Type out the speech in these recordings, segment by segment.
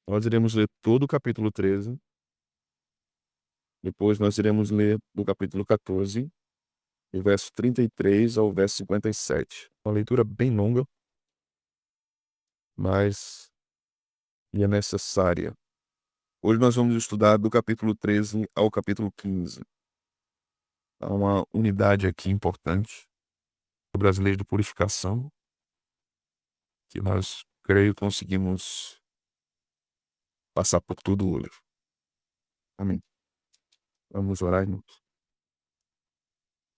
Nós iremos ler todo o capítulo 13. Depois nós iremos ler do capítulo 14, do verso 33 ao verso 57. Uma leitura bem longa, mas é necessária. Hoje nós vamos estudar do capítulo 13 ao capítulo 15. Há uma unidade aqui importante sobre as leis de purificação, que nós, creio, conseguimos passar por tudo hoje. Amém. Vamos orar, irmãos.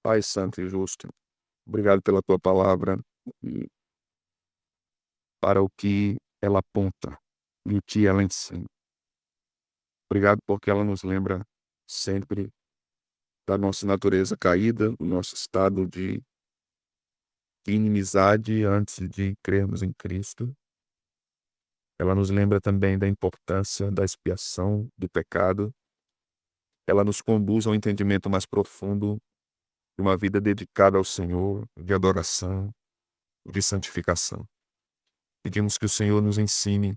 Pai Santo e Justo, obrigado pela tua palavra e para o que ela aponta e o que ela ensina. Obrigado porque ela nos lembra sempre da nossa natureza caída, do nosso estado de inimizade antes de crermos em Cristo. Ela nos lembra também da importância da expiação do pecado. Ela nos conduz ao entendimento mais profundo de uma vida dedicada ao Senhor, de adoração, de santificação. Pedimos que o Senhor nos ensine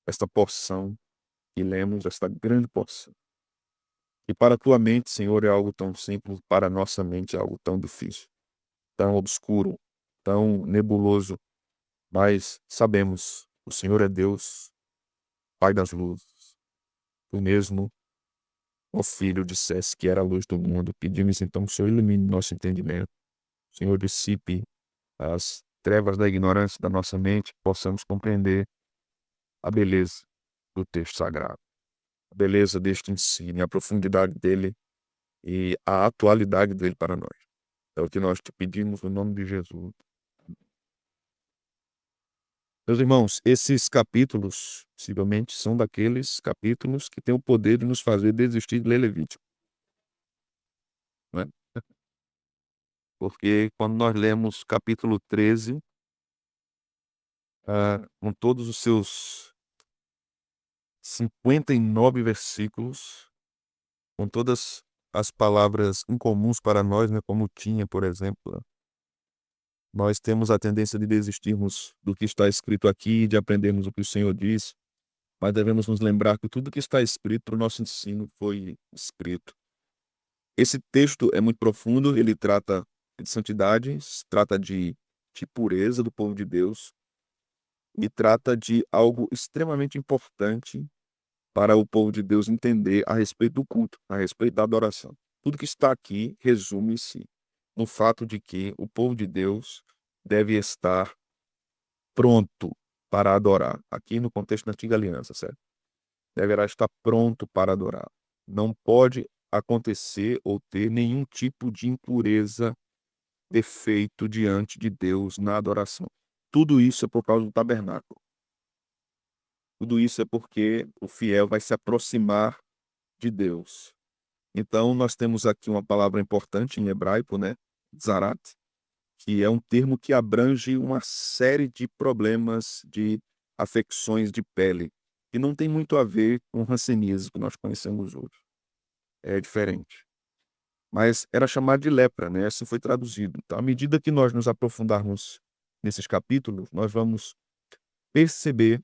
esta porção que lemos, esta grande porção. E para a tua mente, Senhor, é algo tão simples, para a nossa mente é algo tão difícil, tão obscuro, tão nebuloso. Mas sabemos, o Senhor é Deus, Pai das luzes. Tu mesmo, ó Filho, disseste que era a luz do mundo. Pedimos então que o Senhor ilumine nosso entendimento. O Senhor dissipe as trevas da ignorância da nossa mente, possamos compreender a beleza do texto sagrado, a beleza deste ensino, a profundidade dele e a atualidade dele para nós. É o que nós te pedimos no nome de Jesus. Meus irmãos, esses capítulos, possivelmente, são daqueles capítulos que têm o poder de nos fazer desistir de ler Levítico. Não é? Porque quando nós lemos capítulo 13, com todos os seus 59 versículos, com todas as palavras incomuns para nós, né, como tinha, por exemplo, nós temos a tendência de desistirmos do que está escrito aqui, de aprendermos o que o Senhor diz, mas devemos nos lembrar que tudo que está escrito para o nosso ensino foi escrito. Esse texto é muito profundo, ele trata de santidade, trata de pureza do povo de Deus e trata de algo extremamente importante para o povo de Deus entender a respeito do culto, a respeito da adoração. Tudo que está aqui resume-se no fato de que o povo de Deus deve estar pronto para adorar. Aqui no contexto da antiga aliança, certo? Deverá estar pronto para adorar. Não pode acontecer ou ter nenhum tipo de impureza, defeito diante de Deus na adoração. Tudo isso é por causa do tabernáculo. Tudo isso é porque o fiel vai se aproximar de Deus. Então, nós temos aqui uma palavra importante em hebraico, né? Zarat, que é um termo que abrange uma série de problemas de afecções de pele, que não tem muito a ver com o hanseníase que nós conhecemos hoje. É diferente. Mas era chamado de lepra, né? Assim foi traduzido. Então, à medida que nós nos aprofundarmos nesses capítulos, nós vamos perceber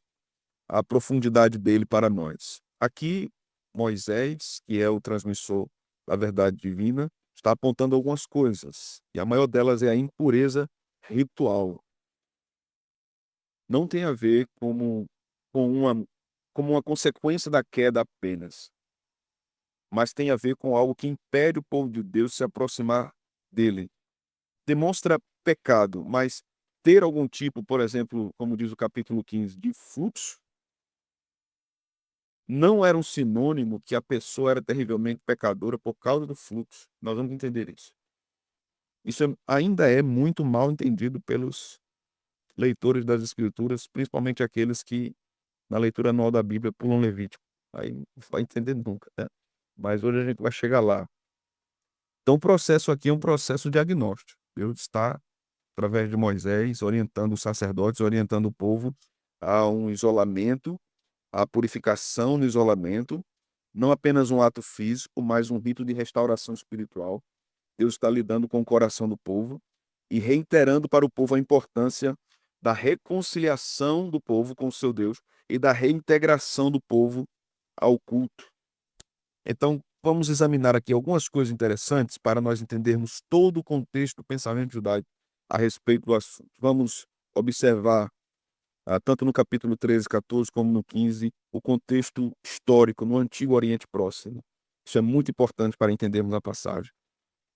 a profundidade dele para nós. Aqui, Moisés, que é o transmissor da verdade divina, está apontando algumas coisas, e a maior delas é a impureza ritual. Não tem a ver com uma consequência da queda apenas, mas tem a ver com algo que impede o povo de Deus se aproximar dele. Demonstra pecado, mas ter algum tipo, por exemplo, como diz o capítulo 15, de fluxo, não era um sinônimo que a pessoa era terrivelmente pecadora por causa do fluxo. Nós vamos entender isso. Ainda é muito mal entendido pelos leitores das Escrituras, principalmente aqueles que, na leitura anual da Bíblia, pulam Levítico. Aí não vai entender nunca, né? Mas hoje a gente vai chegar lá. Então, o processo aqui é um processo diagnóstico. Deus está, através de Moisés, orientando os sacerdotes, orientando o povo a um isolamento, a purificação no isolamento, não apenas um ato físico, mas um rito de restauração espiritual. Deus está lidando com o coração do povo e reiterando para o povo a importância da reconciliação do povo com o seu Deus e da reintegração do povo ao culto. Então, vamos examinar aqui algumas coisas interessantes para nós entendermos todo o contexto do pensamento judaico a respeito do assunto. Vamos observar, tanto no capítulo 13, 14, como no 15, o contexto histórico no Antigo Oriente Próximo. Isso é muito importante para entendermos a passagem.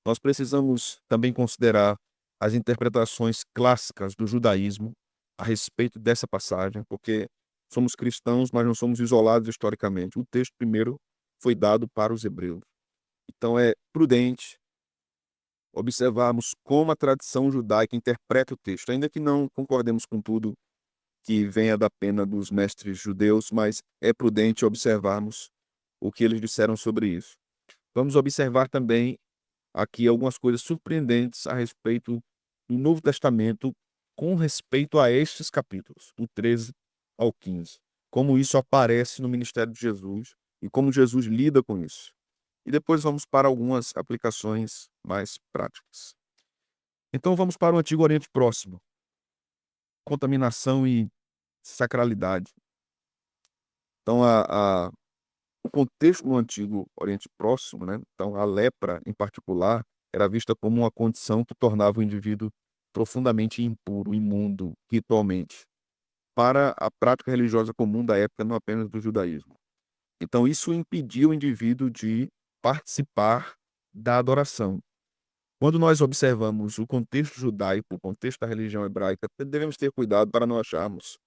Nós precisamos também considerar as interpretações clássicas do judaísmo a respeito dessa passagem, porque somos cristãos, mas não somos isolados historicamente. O texto primeiro foi dado para os hebreus. Então é prudente observarmos como a tradição judaica interpreta o texto, ainda que não concordemos com tudo que venha da pena dos mestres judeus, mas é prudente observarmos o que eles disseram sobre isso. Vamos observar também aqui algumas coisas surpreendentes a respeito do Novo Testamento com respeito a estes capítulos, do 13 ao 15. Como isso aparece no ministério de Jesus e como Jesus lida com isso. E depois vamos para algumas aplicações mais práticas. Então vamos para o Antigo Oriente Próximo. Contaminação e sacralidade. Então o contexto no Antigo Oriente Próximo, né? Então a lepra em particular era vista como uma condição que tornava o indivíduo profundamente impuro, imundo, ritualmente, para a prática religiosa comum da época, não apenas do judaísmo. Então isso impedia o indivíduo de participar da adoração. Quando nós observamos o contexto judaico, o contexto da religião hebraica, devemos ter cuidado para não acharmos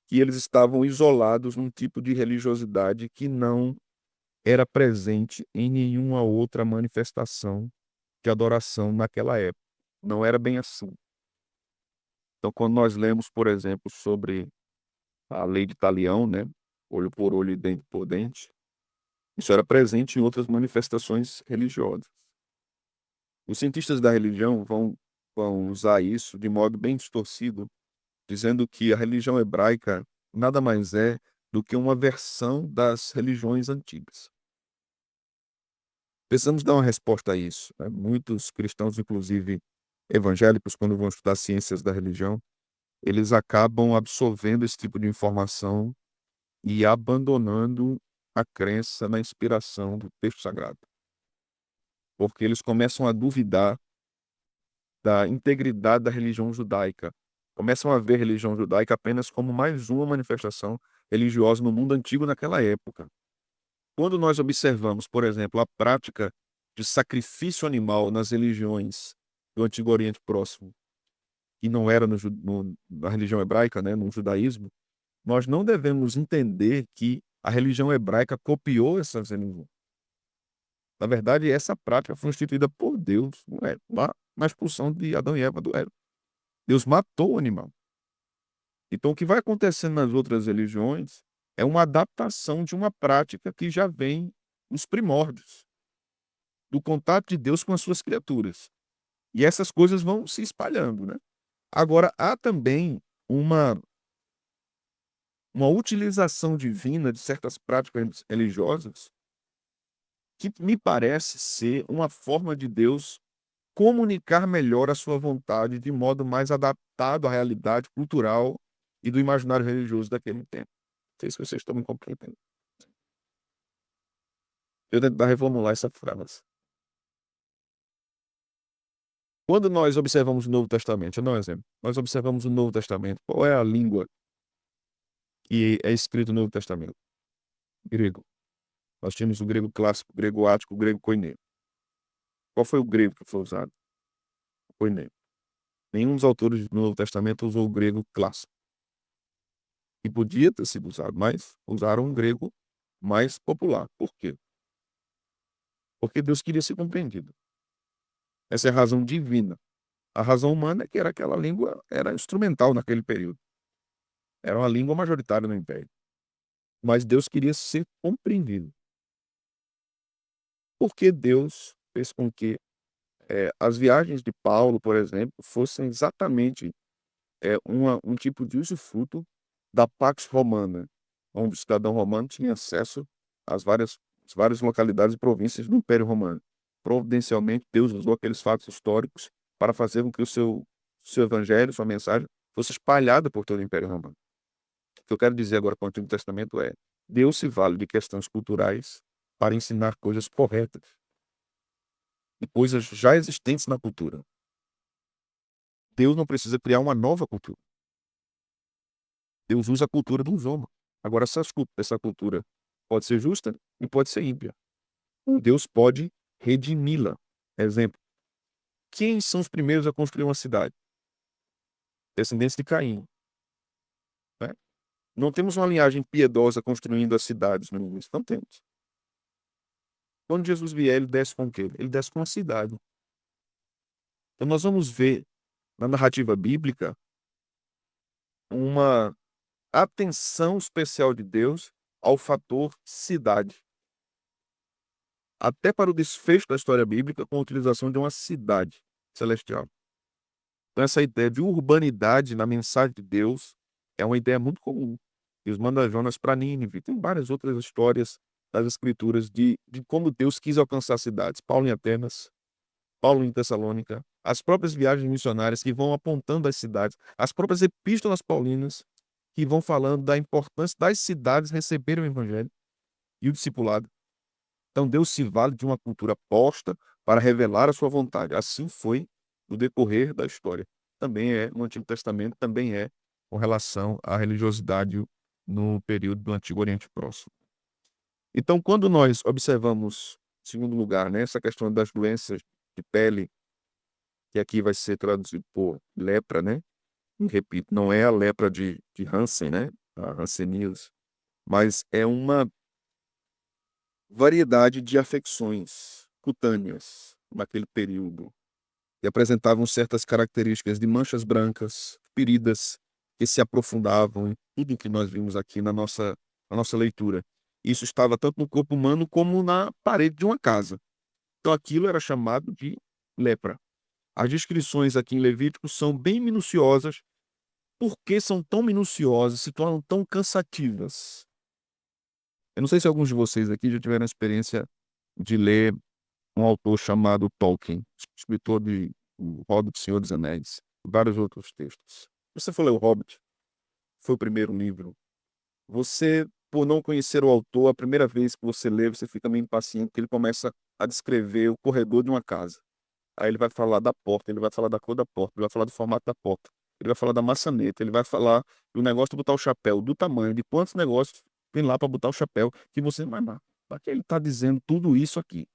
que eles estavam isolados num tipo de religiosidade que não era presente em nenhuma outra manifestação de adoração naquela época. Não era bem assim. Então, quando nós lemos, por exemplo, sobre a lei de Talião, né, olho por olho e dente por dente, isso era presente em outras manifestações religiosas. Os cientistas da religião vão usar isso de modo bem distorcido, dizendo que a religião hebraica nada mais é do que uma versão das religiões antigas. Precisamos dar uma resposta a isso, né? Muitos cristãos, inclusive evangélicos, quando vão estudar ciências da religião, eles acabam absorvendo esse tipo de informação e abandonando a crença na inspiração do texto sagrado, porque eles começam a duvidar da integridade da religião judaica. Começam a ver a religião judaica apenas como mais uma manifestação religiosa no mundo antigo naquela época. Quando nós observamos, por exemplo, a prática de sacrifício animal nas religiões do Antigo Oriente Próximo, que não era na religião hebraica, né, no judaísmo, nós não devemos entender que a religião hebraica copiou essas religiões. Na verdade, essa prática foi instituída por Deus, não é? Lá na expulsão de Adão e Eva do Éden. Deus matou o animal. Então, o que vai acontecendo nas outras religiões é uma adaptação de uma prática que já vem nos primórdios do contato de Deus com as suas criaturas. E essas coisas vão se espalhando, né? Agora, há também uma utilização divina de certas práticas religiosas que me parece ser uma forma de Deus comunicar melhor a sua vontade de modo mais adaptado à realidade cultural e do imaginário religioso daquele tempo. Não sei se vocês estão me compreendendo. Eu tentar reformular essa frase. Quando nós observamos o Novo Testamento, deixa eu dar um exemplo. Nós observamos o Novo Testamento. Qual é a língua que é escrita no Novo Testamento? Grego. Nós tínhamos o grego clássico, o grego ático, o grego koiné. Qual foi o grego que foi usado? O koiné. Nenhum dos autores do Novo Testamento usou o grego clássico. E podia ter sido usado, mas usaram um grego mais popular. Por quê? Porque Deus queria ser compreendido. Essa é a razão divina. A razão humana é que era aquela língua, era instrumental naquele período. Era uma língua majoritária no Império. Mas Deus queria ser compreendido. Porque Deus fez com que as viagens de Paulo, por exemplo, fossem exatamente um tipo de usufruto da Pax Romana, onde o cidadão romano tinha acesso às várias localidades e províncias do Império Romano. Providencialmente, Deus usou aqueles fatos históricos para fazer com que o seu evangelho, sua mensagem, fosse espalhada por todo o Império Romano. O que eu quero dizer agora com o Antigo Testamento é: Deus se vale de questões culturais para ensinar coisas corretas e coisas já existentes na cultura. Deus não precisa criar uma nova cultura. Deus usa a cultura dos homens. Agora, essa cultura pode ser justa e pode ser ímpia. Deus pode redimi-la. Exemplo: quem são os primeiros a construir uma cidade? Descendentes de Caim. Né? Não temos uma linhagem piedosa construindo as cidades no início. Não temos. Quando Jesus vier, ele desce com o quê? Ele desce com a cidade. Então, nós vamos ver na narrativa bíblica uma atenção especial de Deus ao fator cidade. Até para o desfecho da história bíblica, com a utilização de uma cidade celestial. Então, essa ideia de urbanidade na mensagem de Deus é uma ideia muito comum. Deus manda Jonas para Nínive. Tem várias outras histórias das Escrituras de como Deus quis alcançar cidades. Paulo em Atenas, Paulo em Tessalônica, as próprias viagens missionárias que vão apontando as cidades, as próprias epístolas paulinas que vão falando da importância das cidades receberem o evangelho e o discipulado. Então Deus se vale de uma cultura posta para revelar a sua vontade. Assim foi no decorrer da história. Também é no Antigo Testamento, também é com relação à religiosidade no período do Antigo Oriente Próximo. Então, quando nós observamos, em segundo lugar, né, essa questão das doenças de pele, que aqui vai ser traduzido por lepra, né? E repito, não é a lepra de Hansen, né? A Hanseníase, mas é uma variedade de afecções cutâneas naquele período, que apresentavam certas características de manchas brancas, feridas que se aprofundavam em tudo que nós vimos aqui na nossa leitura. Isso estava tanto no corpo humano como na parede de uma casa. Então aquilo era chamado de lepra. As descrições aqui em Levítico são bem minuciosas. Por que são tão minuciosas, se tornam tão cansativas? Eu não sei se alguns de vocês aqui já tiveram a experiência de ler um autor chamado Tolkien, escritor de O Hobbit, Senhor dos Anéis, e vários outros textos. Você for ler O Hobbit, foi o primeiro livro. Você, por não conhecer o autor, a primeira vez que você lê, você fica meio impaciente, porque ele começa a descrever o corredor de uma casa. Aí ele vai falar da porta, ele vai falar da cor da porta, ele vai falar do formato da porta, ele vai falar da maçaneta, ele vai falar do negócio de botar o chapéu, do tamanho, de quantos negócios tem lá para botar o chapéu, que você vai lá. Para que ele está dizendo tudo isso aqui?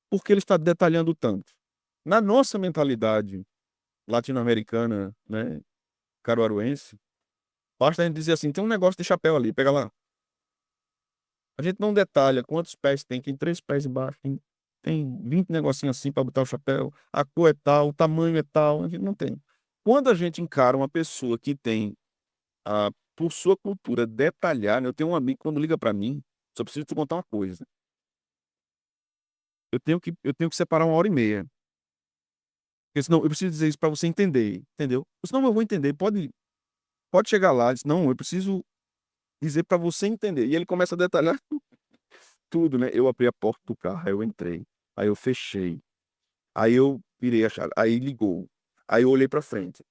Por que ele está detalhando tanto? Na nossa mentalidade latino-americana, né, caruaruense, basta a gente dizer assim: tem um negócio de chapéu ali, pega lá. A gente não detalha quantos pés tem 3 pés embaixo, tem 20 negocinhos assim para botar o chapéu, a cor é tal, o tamanho é tal, a gente não tem. Quando a gente encara uma pessoa que tem, por sua cultura, detalhar, né? Eu tenho um amigo que quando liga para mim, só preciso te contar uma coisa. Eu tenho que separar 1h30. Porque senão eu preciso dizer isso para você entender, entendeu? Senão eu vou entender. Pode chegar lá, diz, não, eu preciso dizer para você entender. E ele começa a detalhar tudo, né? Eu abri a porta do carro, aí eu entrei, aí eu fechei, aí eu virei a chave, aí ligou, aí eu olhei para frente,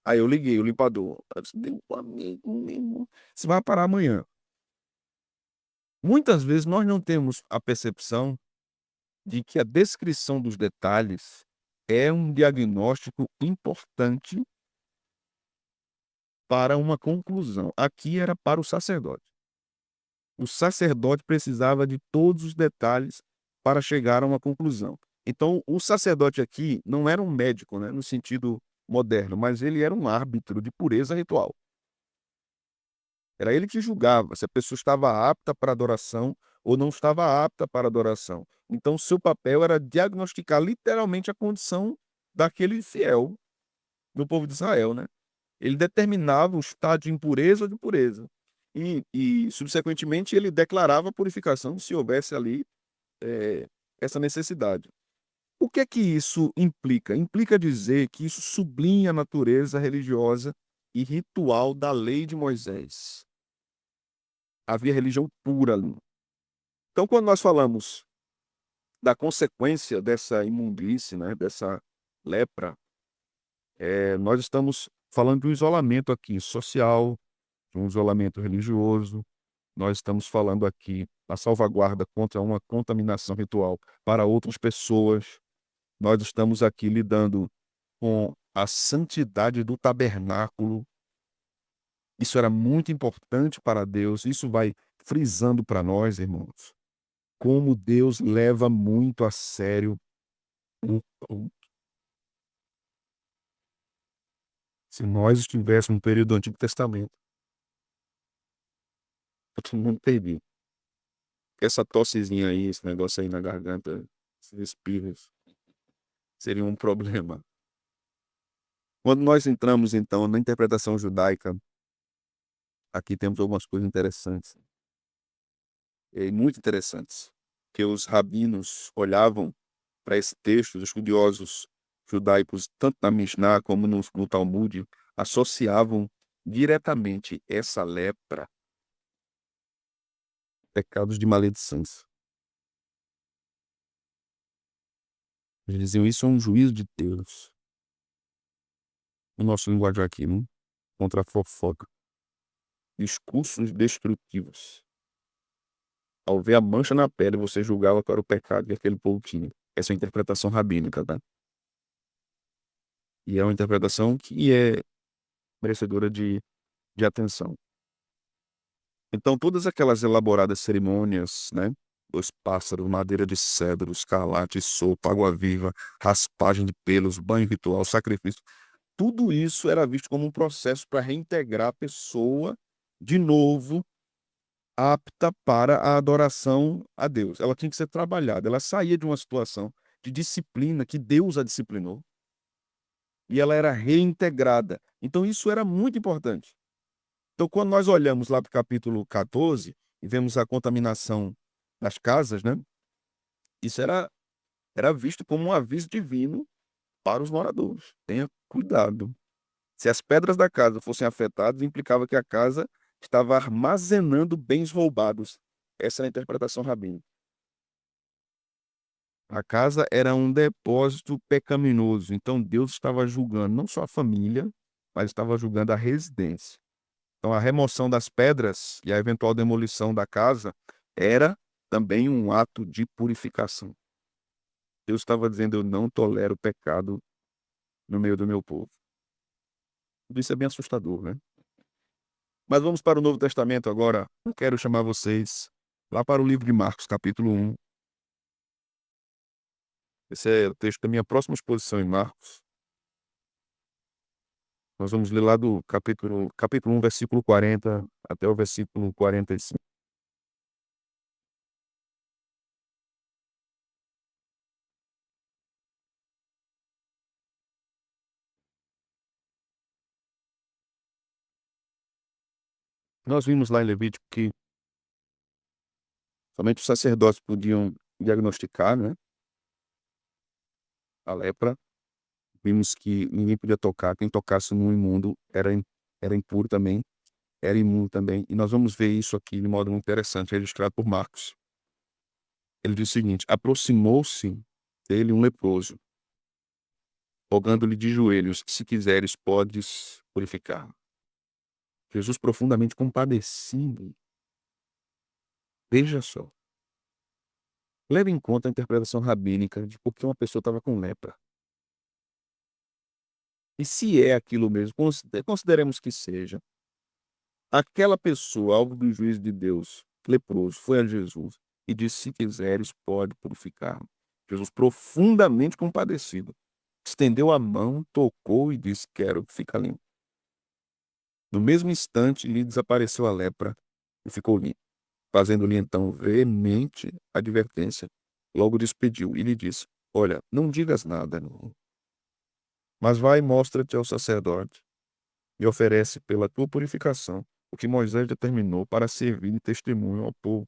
aí eu liguei o limpador. Eu disse: meu amigo, mesmo, você vai parar amanhã. Muitas vezes nós não temos a percepção de que a descrição dos detalhes é um diagnóstico importante para uma conclusão. Aqui era para o sacerdote. O sacerdote precisava de todos os detalhes para chegar a uma conclusão. Então, o sacerdote aqui não era um médico, né, no sentido moderno, mas ele era um árbitro de pureza ritual. Era ele que julgava se a pessoa estava apta para adoração ou não estava apta para adoração. Então, seu papel era diagnosticar literalmente a condição daquele fiel do povo de Israel, né? Ele determinava o estado de impureza ou de pureza. Subsequentemente, ele declarava a purificação se houvesse ali essa necessidade. O que é que isso implica? Implica dizer que isso sublinha a natureza religiosa e ritual da lei de Moisés. Havia religião pura ali. Então, quando nós falamos da consequência dessa imundície, né, dessa lepra, nós estamos falando de um isolamento aqui social, de um isolamento religioso. Nós estamos falando aqui da salvaguarda contra uma contaminação ritual para outras pessoas. Nós estamos aqui lidando com a santidade do tabernáculo. Isso era muito importante para Deus. Isso vai frisando para nós, irmãos, como Deus leva muito a sério o se nós estivéssemos no período do Antigo Testamento, todo mundo teria. Essa tossezinha aí, esse negócio aí na garganta, esses espirros, seria um problema. Quando nós entramos, então, na interpretação judaica, aqui temos algumas coisas interessantes, muito interessantes, que os rabinos olhavam para esse texto, os estudiosos judaicos, tanto na Mishnah como no Talmud, associavam diretamente essa lepra a pecados de maledicência. Eles diziam, isso é um juízo de Deus. O nosso linguajar aqui, né? Contra a fofoca. Discursos destrutivos. Ao ver a mancha na pele, você julgava qual era o pecado que aquele povo tinha. Essa é a interpretação rabínica, tá? E é uma interpretação que é merecedora de atenção. Então, todas aquelas elaboradas cerimônias, né? Dois pássaros, madeira de cedro, escarlate, sopa, água-viva, raspagem de pelos, banho ritual, sacrifício. Tudo isso era visto como um processo para reintegrar a pessoa de novo, apta para a adoração a Deus. Ela tinha que ser trabalhada. Ela saía de uma situação de disciplina que Deus a disciplinou e ela era reintegrada. Então, isso era muito importante. Então, quando nós olhamos lá para o capítulo 14 e vemos a contaminação das casas, né? Isso era visto como um aviso divino para os moradores. Tenha cuidado. Se as pedras da casa fossem afetadas, implicava que a casa estava armazenando bens roubados. Essa é a interpretação rabínica. A casa era um depósito pecaminoso. Então Deus estava julgando não só a família, mas estava julgando a residência. Então a remoção das pedras e a eventual demolição da casa era também um ato de purificação. Deus estava dizendo, eu não tolero o pecado no meio do meu povo. Tudo isso é bem assustador, né? Mas vamos para o Novo Testamento agora. Eu quero chamar vocês lá para o livro de Marcos, capítulo 1. Esse é o texto da minha próxima exposição em Marcos. Nós vamos ler lá do capítulo 1, versículo 40 até o versículo 45. Nós vimos lá em Levítico que somente os sacerdotes podiam diagnosticar, né, a lepra. Vimos que ninguém podia tocar. Quem tocasse no imundo era impuro também, era imundo também. E nós vamos ver isso aqui de modo muito interessante, registrado por Marcos. Ele diz o seguinte: aproximou-se dele um leproso, rogando-lhe de joelhos, se quiseres, podes purificar. Jesus profundamente compadecido. Veja só. Leve em conta a interpretação rabínica de por que uma pessoa estava com lepra. E se é aquilo mesmo, consideremos que seja. Aquela pessoa, alvo do juízo de Deus, leproso, foi a Jesus e disse: se quiseres, pode purificar. Jesus, profundamente compadecido, estendeu a mão, tocou e disse: quero, fica limpo. No mesmo instante, lhe desapareceu a lepra e ficou limpo. Fazendo-lhe então veemente advertência, logo despediu e lhe disse: olha, não digas nada, não. Mas vai e mostra-te ao sacerdote e oferece pela tua purificação o que Moisés determinou para servir de testemunho ao povo.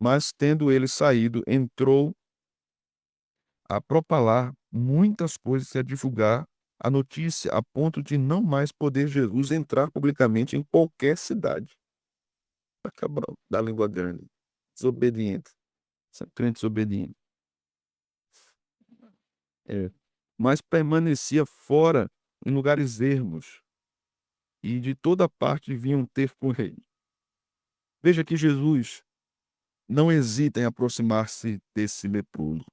Mas, tendo ele saído, entrou a propalar muitas coisas e a divulgar a notícia a ponto de não mais poder Jesus entrar publicamente em qualquer cidade. Cabrão, da língua grande. Desobediente. Crente desobediente. Mas permanecia fora, em lugares ermos, e de toda parte vinham ter com o rei. Veja que Jesus não hesita em aproximar-se desse leproso.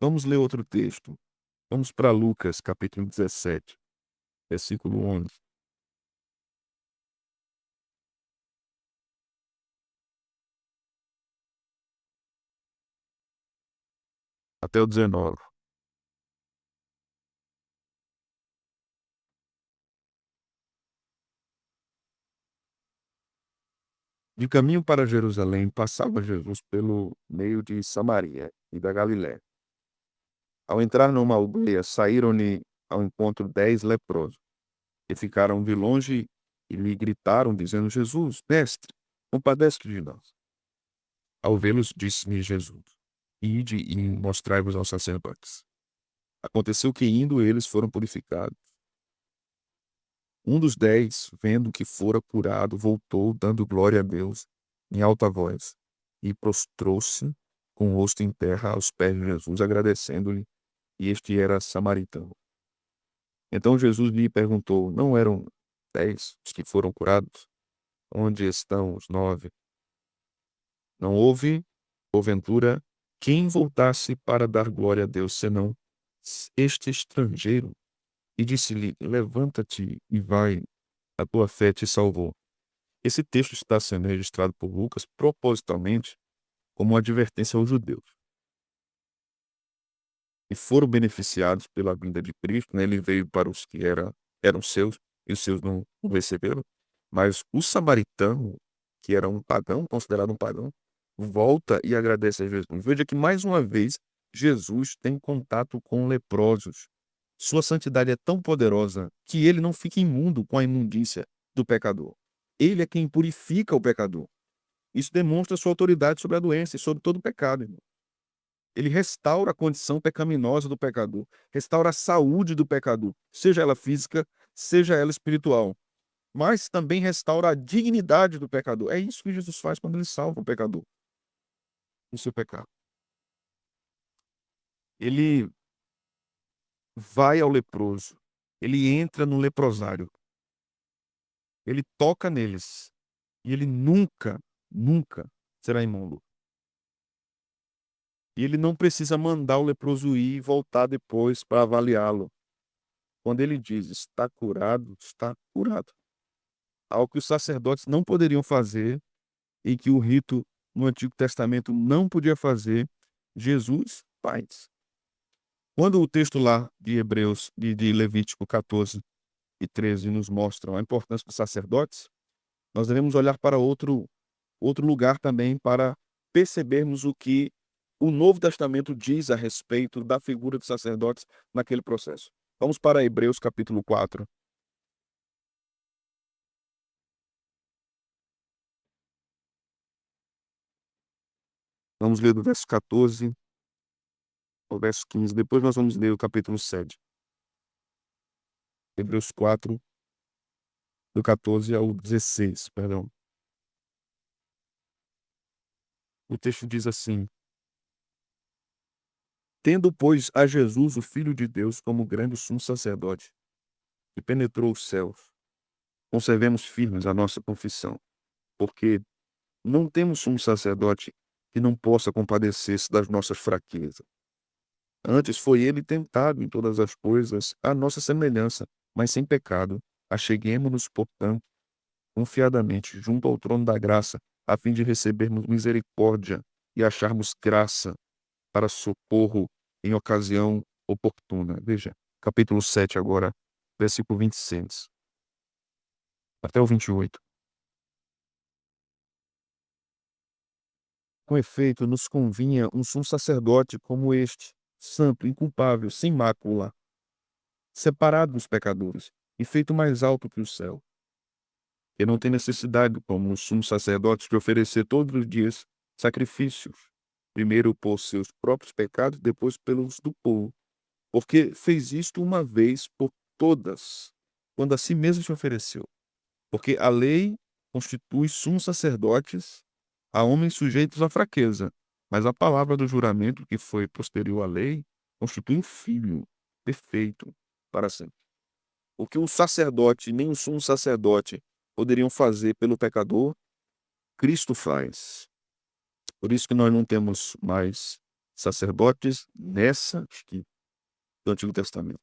Vamos ler outro texto. Vamos para Lucas, capítulo 17, versículo 11. Até o 19. De caminho para Jerusalém, passava Jesus pelo meio de Samaria e da Galiléia. Ao entrar numa aldeia, saíram-lhe ao encontro 10 leprosos, que ficaram de longe e lhe gritaram, dizendo: Jesus, mestre, compadece-te de nós. Ao vê-los, disse-lhe Jesus: Ide e mostrai-vos aos sacerdotes. Aconteceu que, indo eles, foram purificados. Um dos 10, vendo que fora curado, voltou, dando glória a Deus, em alta voz, e prostrou-se com o rosto em terra aos pés de Jesus, agradecendo-lhe, e este era samaritano. Então Jesus lhe perguntou: Não eram 10 os que foram curados? Onde estão os 9? Não houve, porventura, quem voltasse para dar glória a Deus, senão este estrangeiro? E disse-lhe: Levanta-te e vai, a tua fé te salvou. Esse texto está sendo registrado por Lucas propositalmente como uma advertência aos judeus, e foram beneficiados pela vinda de Cristo, né? Ele veio para os que eram seus, e os seus não o receberam. Mas o samaritano, que era um pagão, considerado um pagão, volta e agradece a Jesus. Veja que, mais uma vez, Jesus tem contato com leprosos. Sua santidade é tão poderosa que ele não fica imundo com a imundícia do pecador. Ele é quem purifica o pecador. Isso demonstra sua autoridade sobre a doença e sobre todo o pecado, irmão. Ele restaura a condição pecaminosa do pecador, restaura a saúde do pecador, seja ela física, seja ela espiritual, mas também restaura a dignidade do pecador. É isso que Jesus faz quando ele salva o pecador do seu pecado. Ele vai ao leproso, ele entra no leprosário, ele toca neles e ele nunca, nunca será imundo. E ele não precisa mandar o leproso ir e voltar depois para avaliá-lo. Quando ele diz está curado, está curado. Algo que os sacerdotes não poderiam fazer e que o rito no Antigo Testamento não podia fazer, Jesus faz. Quando o texto lá de Hebreus, de Levítico 14 e 13 nos mostram a importância dos sacerdotes, nós devemos olhar para outro lugar também para percebermos o que o Novo Testamento diz a respeito da figura dos sacerdotes naquele processo. Vamos para Hebreus capítulo 4. Vamos ler do verso 14 ao verso 15. Depois nós vamos ler o capítulo 7. Hebreus 4, do 14 ao 16, perdão. O texto diz assim: Tendo, pois, a Jesus, o Filho de Deus, como grande sumo sacerdote, que penetrou os céus, conservemos firmes a nossa confissão, porque não temos sumo sacerdote que não possa compadecer-se das nossas fraquezas. Antes foi ele tentado em todas as coisas à nossa semelhança, mas sem pecado. Acheguemo-nos, portanto, confiadamente junto ao trono da graça, a fim de recebermos misericórdia e acharmos graça para socorro em ocasião oportuna. Veja, capítulo 7 agora, versículo 26 até o 28. Com efeito, nos convinha um sumo sacerdote como este, santo, inculpável, sem mácula, separado dos pecadores e feito mais alto que o céu, que não tem necessidade, como os sumos sacerdotes, de oferecer todos os dias sacrifícios, primeiro por seus próprios pecados, depois pelos do povo, porque fez isto uma vez por todas, quando a si mesmo se ofereceu. Porque a lei constitui sumos sacerdotes a homens sujeitos à fraqueza, mas a palavra do juramento, que foi posterior à lei, constitui um filho perfeito para sempre. O que um sacerdote, nem um sumo sacerdote poderiam fazer pelo pecador, Cristo faz. Por isso que nós não temos mais sacerdotes nessa esquina do Antigo Testamento.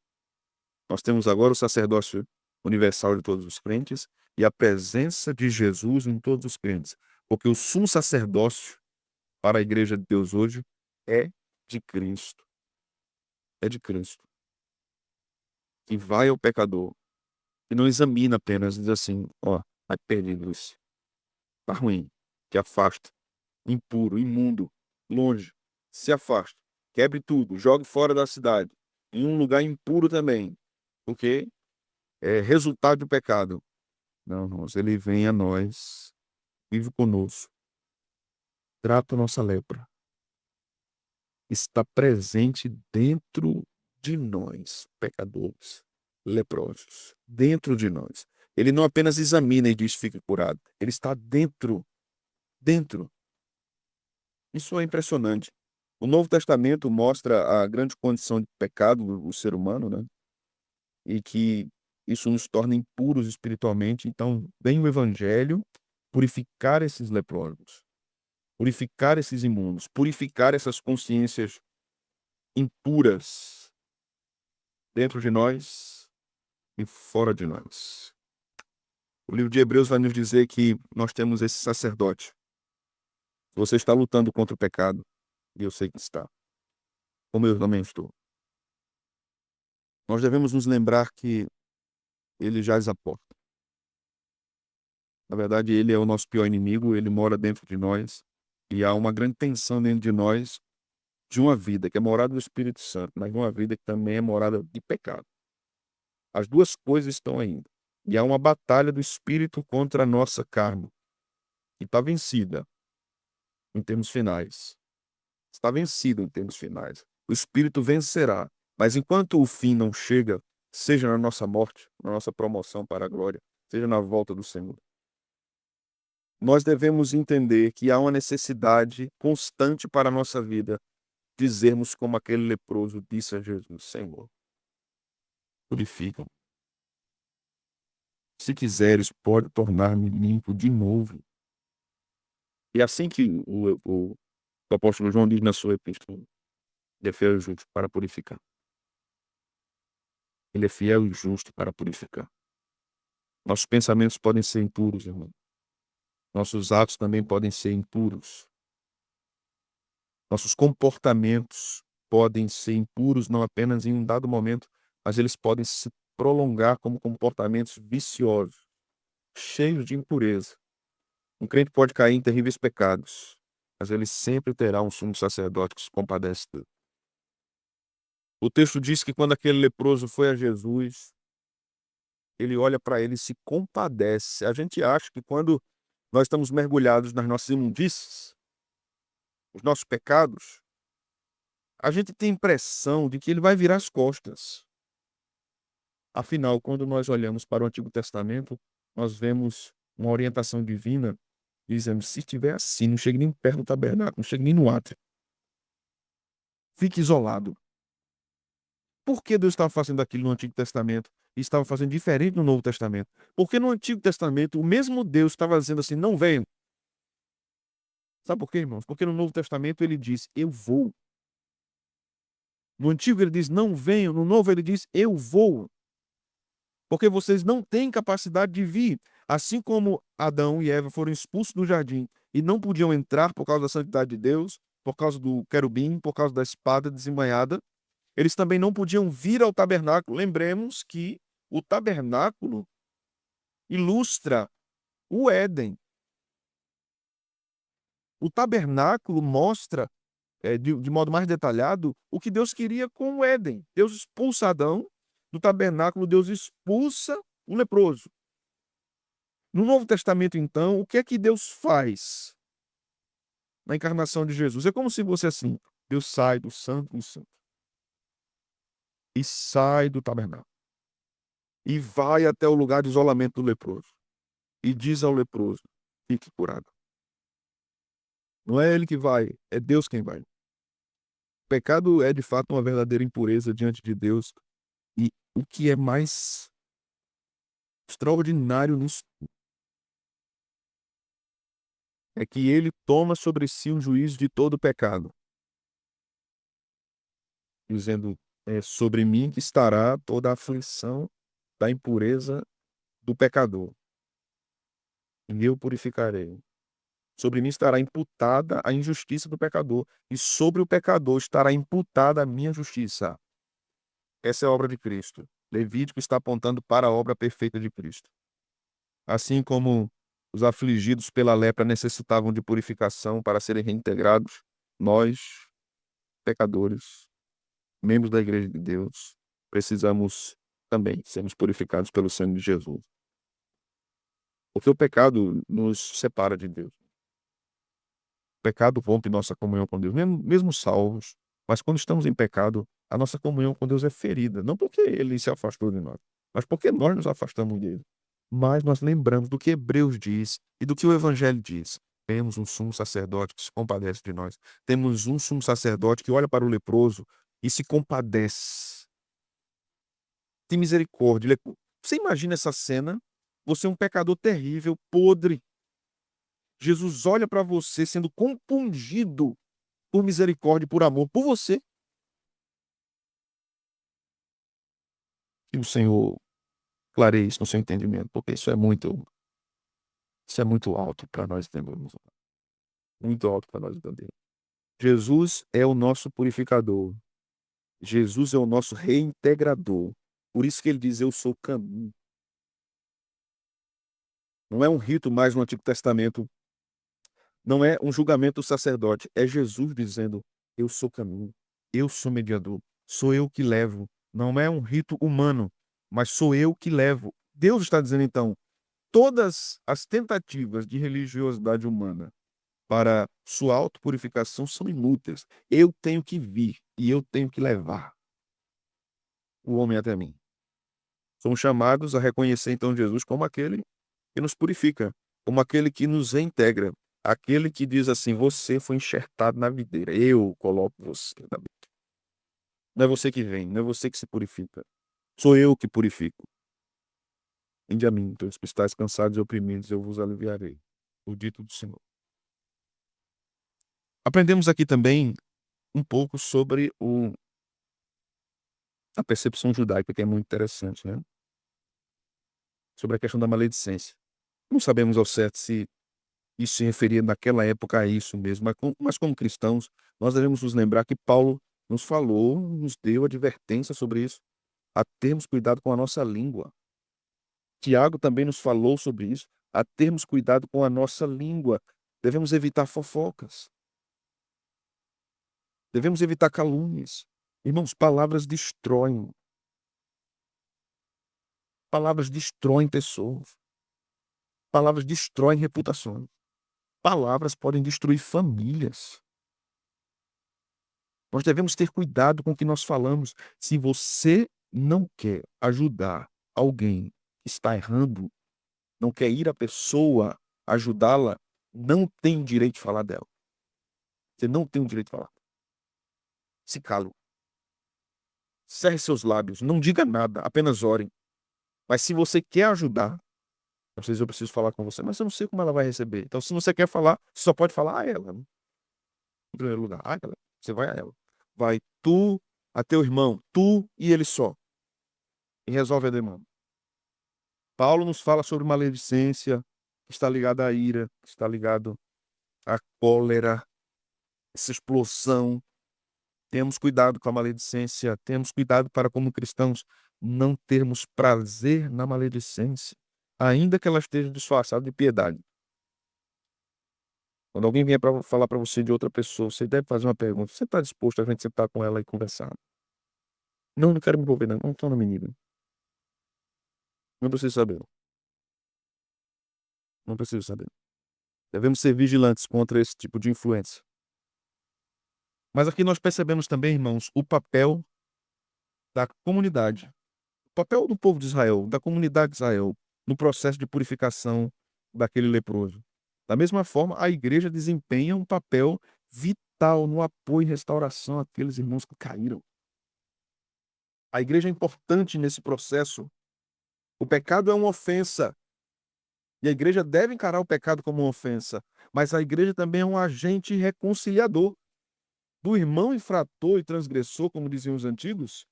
Nós temos agora o sacerdócio universal de todos os crentes e a presença de Jesus em todos os crentes. Porque o sumo sacerdócio para a igreja de Deus hoje é de Cristo. É de Cristo. Que vai ao pecador e não examina apenas, diz assim, ó, vai perdido isso. Tá ruim. Que afasta. Impuro, imundo, longe. Se afaste. Quebre tudo. Jogue fora da cidade. Em um lugar impuro também. Porque é resultado do pecado. Não, irmãos, ele vem a nós, vive conosco, trata a nossa lepra, está presente dentro de nós, pecadores, leprosos, dentro de nós. Ele não apenas examina e diz fique curado, ele está dentro, dentro. Isso é impressionante. O Novo Testamento mostra a grande condição de pecado do ser humano, né? E que isso nos torna impuros espiritualmente. Então, vem o Evangelho purificar esses leprosos, purificar esses imundos, purificar essas consciências impuras dentro de nós e fora de nós. O livro de Hebreus vai nos dizer que nós temos esse sacerdote. Você está lutando contra o pecado, e eu sei que está, como eu também estou. Nós devemos nos lembrar que ele jaz à porta. Na verdade, ele é o nosso pior inimigo, ele mora dentro de nós, e há uma grande tensão dentro de nós de uma vida que é morada do Espírito Santo, mas de uma vida que também é morada de pecado. As duas coisas estão ainda. E há uma batalha do Espírito contra a nossa carne, que está vencida em termos finais. Está vencido em termos finais. O Espírito vencerá. Mas enquanto o fim não chega, seja na nossa morte, na nossa promoção para a glória, seja na volta do Senhor, nós devemos entender que há uma necessidade constante para a nossa vida dizermos como aquele leproso disse a Jesus: Senhor, purifica-me. Se quiseres, pode tornar-me limpo de novo. E assim que o apóstolo João diz na sua epístola, ele é fiel e justo para purificar. Ele é fiel e justo para purificar. Nossos pensamentos podem ser impuros, irmão. Nossos atos também podem ser impuros. Nossos comportamentos podem ser impuros não apenas em um dado momento, mas eles podem se prolongar como comportamentos viciosos, cheios de impureza. Um crente pode cair em terríveis pecados, mas ele sempre terá um sumo sacerdote que se compadece dele. O texto diz que quando aquele leproso foi a Jesus, ele olha para ele e se compadece. A gente acha que quando nós estamos mergulhados nas nossas imundícies, os nossos pecados, a gente tem a impressão de que ele vai virar as costas. Afinal, quando nós olhamos para o Antigo Testamento, nós vemos uma orientação divina, dizendo, se estiver assim, não chegue nem perto do tabernáculo, não chegue nem no átrio. Fique isolado. Por que Deus estava fazendo aquilo no Antigo Testamento e estava fazendo diferente no Novo Testamento? Porque no Antigo Testamento, o mesmo Deus estava dizendo assim, não venham. Sabe por quê, irmãos? Porque no Novo Testamento ele diz, eu vou. No Antigo ele diz, não venham. No Novo ele diz, eu vou. Porque vocês não têm capacidade de vir. Assim como Adão e Eva foram expulsos do jardim e não podiam entrar por causa da santidade de Deus, por causa do querubim, por causa da espada desembainhada, eles também não podiam vir ao tabernáculo. Lembremos que o tabernáculo ilustra o Éden. O tabernáculo mostra, de modo mais detalhado, o que Deus queria com o Éden. Deus expulsa Adão do tabernáculo, Deus expulsa o leproso. No Novo Testamento, então, o que é que Deus faz na encarnação de Jesus? É como se fosse assim, Deus sai do Santo dos Santos e sai do tabernáculo e vai até o lugar de isolamento do leproso e diz ao leproso, fique curado. Não é ele que vai, é Deus quem vai. O pecado é, de fato, uma verdadeira impureza diante de Deus. E o que é mais extraordinário nisso é que ele toma sobre si o juízo de todo o pecado, dizendo: sobre mim que estará toda a aflição da impureza do pecador, e eu purificarei. Sobre mim estará imputada a injustiça do pecador, e sobre o pecador estará imputada a minha justiça. Essa é a obra de Cristo. Levítico está apontando para a obra perfeita de Cristo. Assim como os afligidos pela lepra necessitavam de purificação para serem reintegrados, nós, pecadores, membros da Igreja de Deus, precisamos também sermos purificados pelo sangue de Jesus. Porque o pecado nos separa de Deus. O pecado rompe nossa comunhão com Deus, mesmo salvos. Mas quando estamos em pecado, a nossa comunhão com Deus é ferida. Não porque ele se afastou de nós, mas porque nós nos afastamos dele. Mas nós lembramos do que Hebreus diz e do que o Evangelho diz. Temos um sumo sacerdote que se compadece de nós. Temos um sumo sacerdote que olha para o leproso e se compadece. Tem misericórdia. Você imagina essa cena? Você é um pecador terrível, podre. Jesus olha para você sendo compungido por misericórdia e por amor por você. E o Senhor clareie isso no seu entendimento, porque isso é muito alto para nós entendermos. Muito alto para nós entendermos. Jesus é o nosso purificador. Jesus é o nosso reintegrador. Por isso que ele diz: eu sou o caminho. Não é um rito mais no Antigo Testamento. Não é um julgamento do sacerdote. É Jesus dizendo: eu sou o caminho. Eu sou mediador. Sou eu que levo. Não é um rito humano, mas sou eu que levo. Deus está dizendo, então, todas as tentativas de religiosidade humana para sua autopurificação são inúteis. Eu tenho que vir e eu tenho que levar o homem até mim. Somos chamados a reconhecer, então, Jesus como aquele que nos purifica, como aquele que nos reintegra, aquele que diz assim: você foi enxertado na videira, eu coloco você na videira. Não é você que vem, não é você que se purifica, sou eu que purifico. Vinde a mim, todos que estáis cansados e oprimidos, eu vos aliviarei. O dito do Senhor. Aprendemos aqui também um pouco sobre a percepção judaica, que é muito interessante, né? Sobre a questão da maledicência. Não sabemos ao certo se isso se referia naquela época a isso mesmo, mas como cristãos, nós devemos nos lembrar que Paulo nos falou, nos deu advertência sobre isso, a termos cuidado com a nossa língua. Tiago também nos falou sobre isso, a termos cuidado com a nossa língua. Devemos evitar fofocas. Devemos evitar calúnias. Irmãos, palavras destroem. Palavras destroem pessoas. Palavras destroem reputações. Palavras podem destruir famílias. Nós devemos ter cuidado com o que nós falamos. Se você não quer ajudar alguém que está errando, não quer ir à pessoa ajudá-la, não tem direito de falar dela. Você não tem o direito de falar. Se cale. Cerre seus lábios. Não diga nada, apenas ore. Mas se você quer ajudar, às vezes eu preciso falar com você, mas eu não sei como ela vai receber. Então, se você quer falar, você só pode falar a ela, né? Em primeiro lugar, a ela. Você vai a ela. Vai tu, a teu irmão, tu e ele só. E resolve a demanda. Paulo nos fala sobre maledicência, que está ligada à ira, que está ligado à cólera, essa explosão. Temos cuidado com a maledicência, temos cuidado para, como cristãos, não termos prazer na maledicência, ainda que ela esteja disfarçada de piedade. Quando alguém vier para falar para você de outra pessoa, você deve fazer uma pergunta: você está disposto a gente sentar com ela e conversar? Não, não quero me envolver, não. Não estou na menina. Não preciso saber. Não preciso saber. Devemos ser vigilantes contra esse tipo de influência. Mas aqui nós percebemos também, irmãos, o papel da comunidade. O papel do povo de Israel, da comunidade de Israel, no processo de purificação daquele leproso. Da mesma forma, a igreja desempenha um papel vital no apoio e restauração àqueles irmãos que caíram. A igreja é importante nesse processo O pecado é uma ofensa. E a igreja deve encarar o pecado como uma ofensa. Mas a igreja também é um agente reconciliador do irmão infrator e transgressor, como diziam os antigos,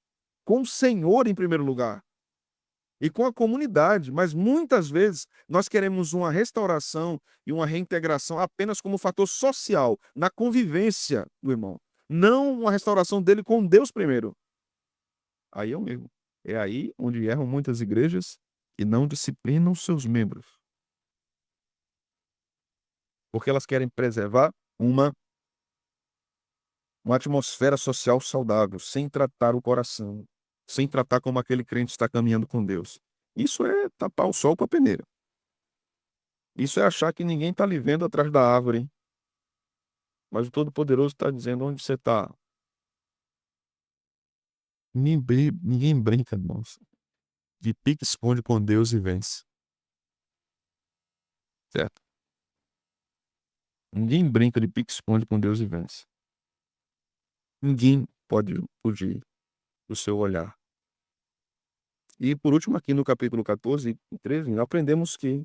com o Senhor em primeiro lugar e com a comunidade. Mas muitas vezes nós queremos uma restauração e uma reintegração apenas como fator social, na convivência do irmão. Não uma restauração dele com Deus primeiro. Aí é o mesmo. É aí onde erram muitas igrejas que não disciplinam seus membros, porque elas querem preservar uma atmosfera social saudável, sem tratar o coração, sem tratar como aquele crente está caminhando com Deus. Isso é tapar o sol com a peneira. Isso é achar que ninguém está lhe vendo atrás da árvore, hein? Mas o Todo-Poderoso está dizendo onde você está. Ninguém brinca, irmãos. De pique-esconde com Deus e vence. Certo? Ninguém brinca de pique-esconde com Deus e vence. Ninguém pode fugir do seu olhar. E por último, aqui no capítulo 14 e 13, aprendemos que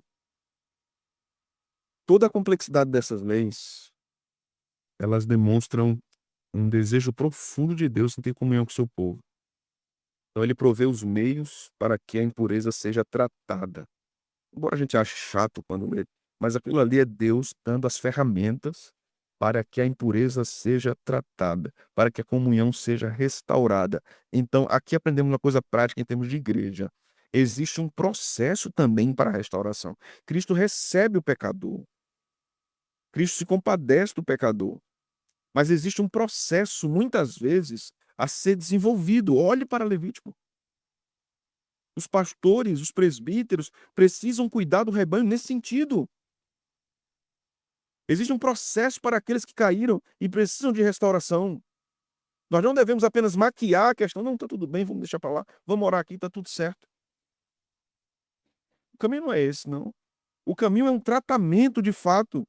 toda a complexidade dessas leis, elas demonstram um desejo profundo de Deus em ter comunhão com o seu povo. Então ele provê os meios para que a impureza seja tratada. Embora a gente ache chato quando lê, mas aquilo ali é Deus dando as ferramentas para que a impureza seja tratada, para que a comunhão seja restaurada. Então, aqui aprendemos uma coisa prática em termos de igreja. Existe um processo também para a restauração. Cristo recebe o pecador. Cristo se compadece do pecador. Mas existe um processo, muitas vezes, a ser desenvolvido. Olhe para Levítico. Os pastores, os presbíteros, precisam cuidar do rebanho nesse sentido. Existe um processo para aqueles que caíram e precisam de restauração. Nós não devemos apenas maquiar a questão. Não, está tudo bem, vamos deixar para lá. Vamos orar aqui, está tudo certo. O caminho não é esse, não. O caminho é um tratamento de fato.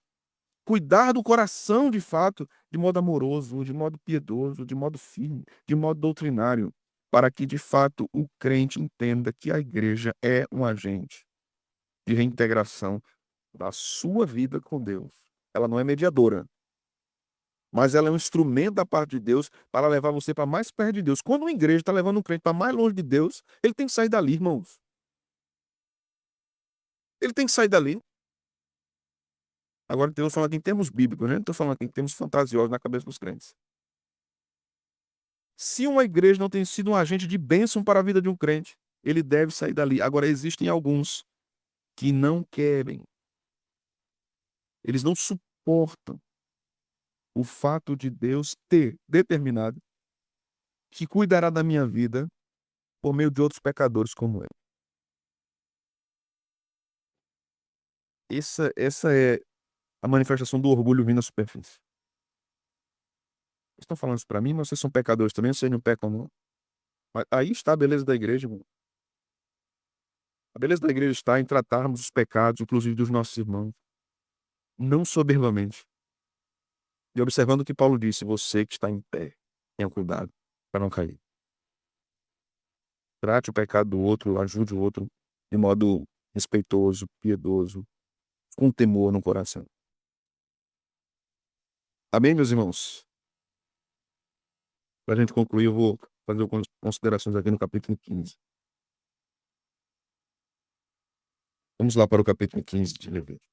Cuidar do coração de fato, de modo amoroso, de modo piedoso, de modo firme, de modo doutrinário, para que de fato o crente entenda que a igreja é um agente de reintegração da sua vida com Deus. Ela não é mediadora, mas ela é um instrumento da parte de Deus para levar você para mais perto de Deus. Quando uma igreja está levando um crente para mais longe de Deus, ele tem que sair dali, irmãos. Ele tem que sair dali. Agora, Deus falando em termos bíblicos, né? Não estou falando aqui em termos fantasiosos na cabeça dos crentes. Se uma igreja não tem sido um agente de bênção para a vida de um crente, ele deve sair dali. Agora, existem alguns que não querem. Eles não suportam o fato de Deus ter determinado que cuidará da minha vida por meio de outros pecadores como eu. Essa é a manifestação do orgulho vindo à superfície. Vocês estão falando isso para mim, mas vocês são pecadores também, vocês não pecam não. Mas aí está a beleza da igreja, irmão. A beleza da igreja está em tratarmos os pecados, inclusive dos nossos irmãos, não soberbamente. E observando o que Paulo disse, você que está em pé, tenha cuidado para não cair. Trate o pecado do outro, ajude o outro de modo respeitoso, piedoso, com temor no coração. Amém, meus irmãos? Para a gente concluir, eu vou fazer algumas considerações aqui no capítulo 15. Vamos lá para o capítulo 15 de Levítico.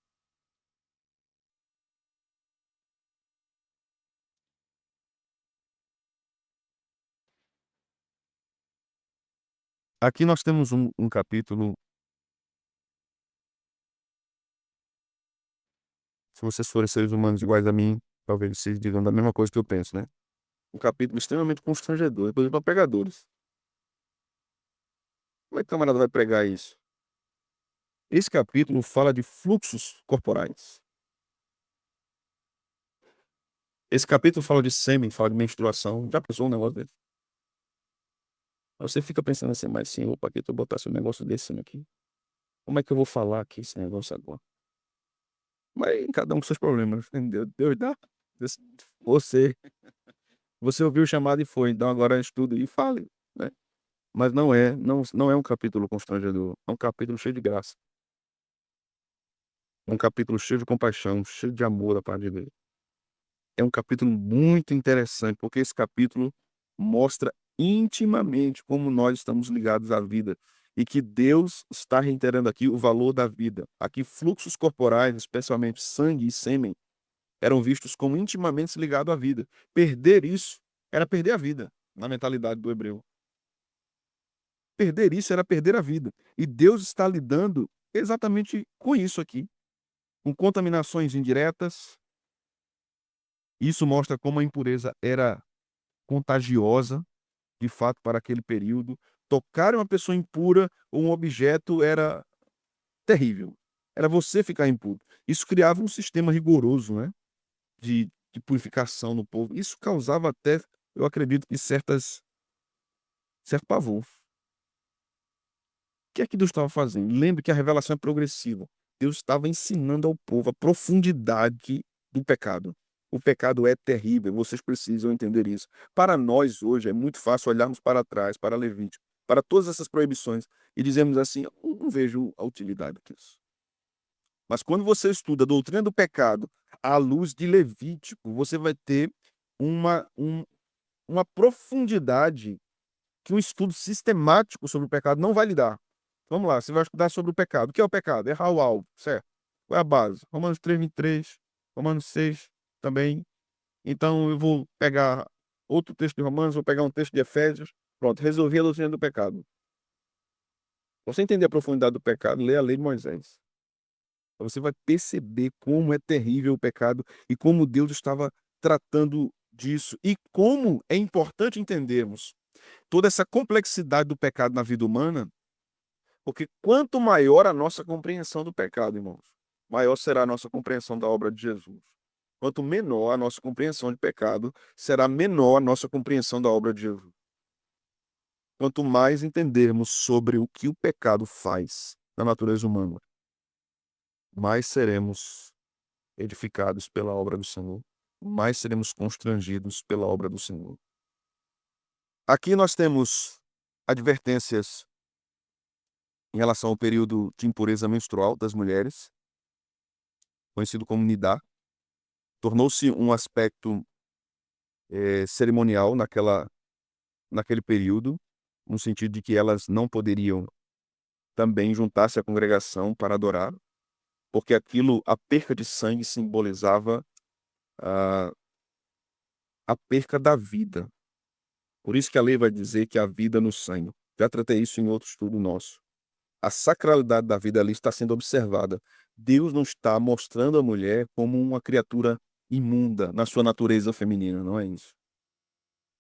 Aqui nós temos um capítulo. Se vocês forem seres humanos iguais a mim, talvez vocês digam da mesma coisa que eu penso, né? Um capítulo extremamente constrangedor, inclusive para pregadores. Como é que o camarada vai pregar isso? Esse capítulo fala de fluxos corporais. Esse capítulo fala de sêmen, fala de menstruação. Já pensou um negócio desse? Aí você fica pensando assim, mas sim, opa, aqui tu botasse um negócio desse aqui. Como é que eu vou falar aqui esse negócio agora? Mas cada um com seus problemas, entendeu? Deus dá. Você, você ouviu o chamado e foi. Então agora estude e fale, né? Mas não é um capítulo constrangedor, é um capítulo cheio de graça. É um capítulo cheio de compaixão, cheio de amor da parte de Deus. É um capítulo muito interessante, porque esse capítulo mostra intimamente como nós estamos ligados à vida e que Deus está reiterando aqui o valor da vida. Aqui, fluxos corporais, especialmente sangue e sêmen, eram vistos como intimamente ligados à vida. Perder isso era perder a vida, na mentalidade do hebreu. Perder isso era perder a vida. E Deus está lidando exatamente com isso aqui, com contaminações indiretas. Isso mostra como a impureza era contagiosa, de fato, para aquele período. Tocar uma pessoa impura ou um objeto era terrível. Era você ficar impuro. Isso criava um sistema rigoroso, né, de purificação no povo. Isso causava até, eu acredito que certo pavor. O que é que Deus estava fazendo? Lembre que a revelação é progressiva. Deus estava ensinando ao povo a profundidade do pecado. O pecado é terrível, vocês precisam entender isso. Para nós, hoje, é muito fácil olharmos para trás, para Levítico, para todas essas proibições, e dizermos assim: eu não vejo a utilidade disso. Mas quando você estuda a doutrina do pecado à luz de Levítico, você vai ter uma, um- uma profundidade que um estudo sistemático sobre o pecado não vai lhe dar. Vamos lá, você vai estudar sobre o pecado. O que é o pecado? Errar o alvo, certo? Qual é a base? Romanos 3:23, Romanos 6 também. Então eu vou pegar outro texto de Romanos, vou pegar um texto de Efésios. Pronto, resolvi a doutrina do pecado. Pra você entender a profundidade do pecado, lê a lei de Moisés. Você vai perceber como é terrível o pecado e como Deus estava tratando disso e como é importante entendermos toda essa complexidade do pecado na vida humana, porque quanto maior a nossa compreensão do pecado, irmãos, maior será a nossa compreensão da obra de Jesus. Quanto menor a nossa compreensão de pecado, será menor a nossa compreensão da obra de Jesus. Quanto mais entendermos sobre o que o pecado faz na natureza humana, mais seremos edificados pela obra do Senhor, mais seremos constrangidos pela obra do Senhor. Aqui nós temos advertências em relação ao período de impureza menstrual das mulheres, conhecido como Nidá. Tornou-se um aspecto cerimonial naquele período, no sentido de que elas não poderiam também juntar-se à congregação para adorar, porque aquilo, a perca de sangue simbolizava a, a perca da vida. Por isso que a lei vai dizer que há vida no sangue. Já tratei isso em outro estudo nosso. A sacralidade da vida ali está sendo observada. Deus não está mostrando a mulher como uma criatura imunda na sua natureza feminina, não é isso.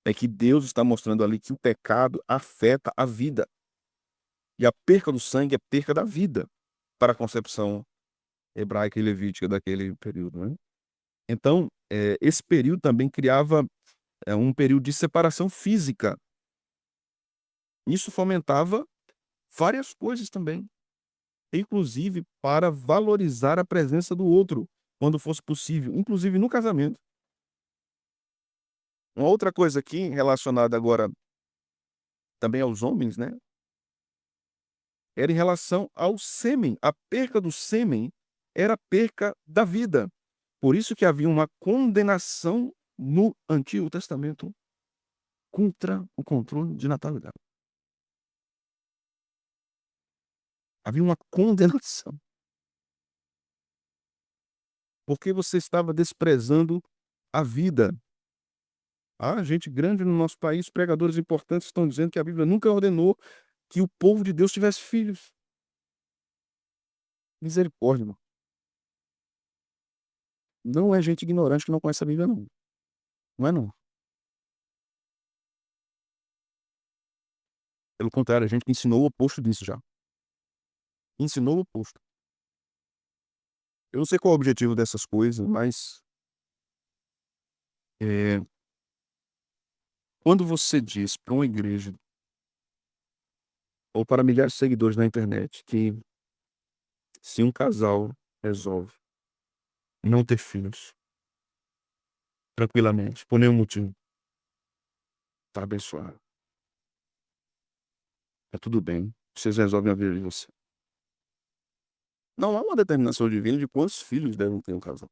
É que Deus está mostrando ali que o pecado afeta a vida. E a perca do sangue é perca da vida para a concepção hebraica e levítica daquele período, né? Então, esse período também criava um período de separação física. Isso fomentava várias coisas também, inclusive para valorizar a presença do outro, quando fosse possível, inclusive no casamento. Uma outra coisa aqui relacionada agora também aos homens, né? Era em relação ao sêmen. A perca do sêmen era a perca da vida. Por isso que havia uma condenação no Antigo Testamento contra o controle de natalidade. Havia uma condenação. Porque você estava desprezando a vida. Há gente grande no nosso país, pregadores importantes estão dizendo que a Bíblia nunca ordenou que o povo de Deus tivesse filhos. Misericórdia, irmão. Não é gente ignorante que não conhece a Bíblia, não. Não é, não. Pelo contrário, a gente ensinou o oposto disso já. Ensinou o oposto. Eu não sei qual é o objetivo dessas coisas, mas é, quando você diz para uma igreja ou para milhares de seguidores na internet que se um casal resolve não ter filhos tranquilamente, por nenhum motivo, tá abençoado. é tudo bem. Vocês resolvem a vida de vocês. Não há uma determinação divina de quantos filhos devem ter um casal.